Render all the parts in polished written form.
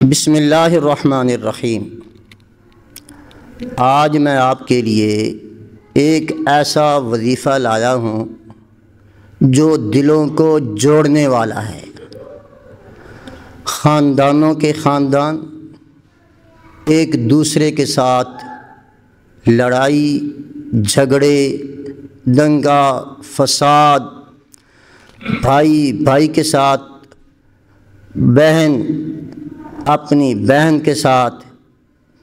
بسم اللہ الرحمن الرحیم۔ آج میں آپ کے لیے ایک ایسا وظیفہ لایا ہوں جو دلوں کو جوڑنے والا ہے۔ خاندانوں کے خاندان ایک دوسرے کے ساتھ لڑائی جھگڑے دنگا فساد، بھائی بھائی کے ساتھ، بہن اپنی بہن کے ساتھ،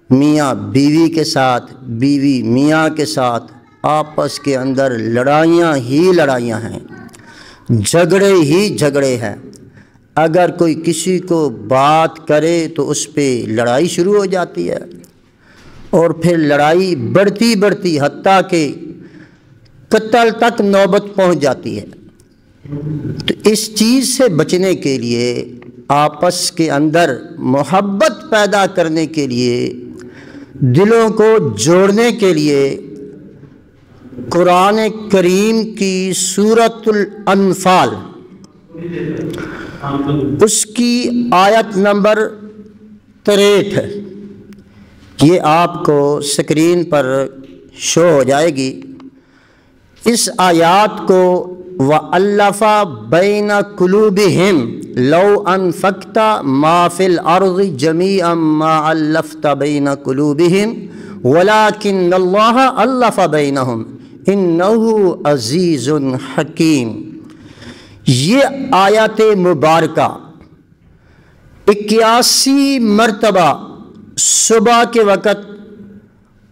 میاں بیوی کے ساتھ، بیوی میاں کے ساتھ، آپس کے اندر لڑائیاں ہی لڑائیاں ہیں، جھگڑے ہی جھگڑے ہیں۔ اگر کوئی کسی کو بات کرے تو اس پہ لڑائی شروع ہو جاتی ہے اور پھر لڑائی بڑھتی بڑھتی حتیٰ کہ قتل تک نوبت پہنچ جاتی ہے۔ تو اس چیز سے بچنے کے لیے، آپس کے اندر محبت پیدا کرنے کے لیے، دلوں کو جوڑنے کے لیے قرآن کریم کی سورۃ الانفال اس کی آیت نمبر 63 یہ آپ کو سکرین پر شو ہو جائے گی۔ اس آیات کو وَأَلَّفَ بَيْنَ قُلُوبِهِمْ لَوْ أَنفَقْتَ مَا فِي الْأَرْضِ جَمِيعًا مَا أَلَّفْتَ بَيْنَ قُلُوبِهِمْ وَلَكِنَّ اللَّهَ أَلَّفَ بَيْنَهُمْ إِنَّهُ عَزِيزٌ حَكِيمٌ۔ یہ آیات مبارکہ 81 مرتبہ صبح کے وقت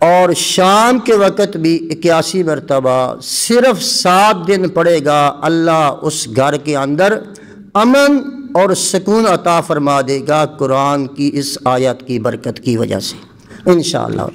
اور شام کے وقت بھی 81 مرتبہ صرف 7 دن پڑے گا، اللہ اس گھر کے اندر امن اور سکون عطا فرما دے گا قرآن کی اس آیت کی برکت کی وجہ سے انشاءاللہ۔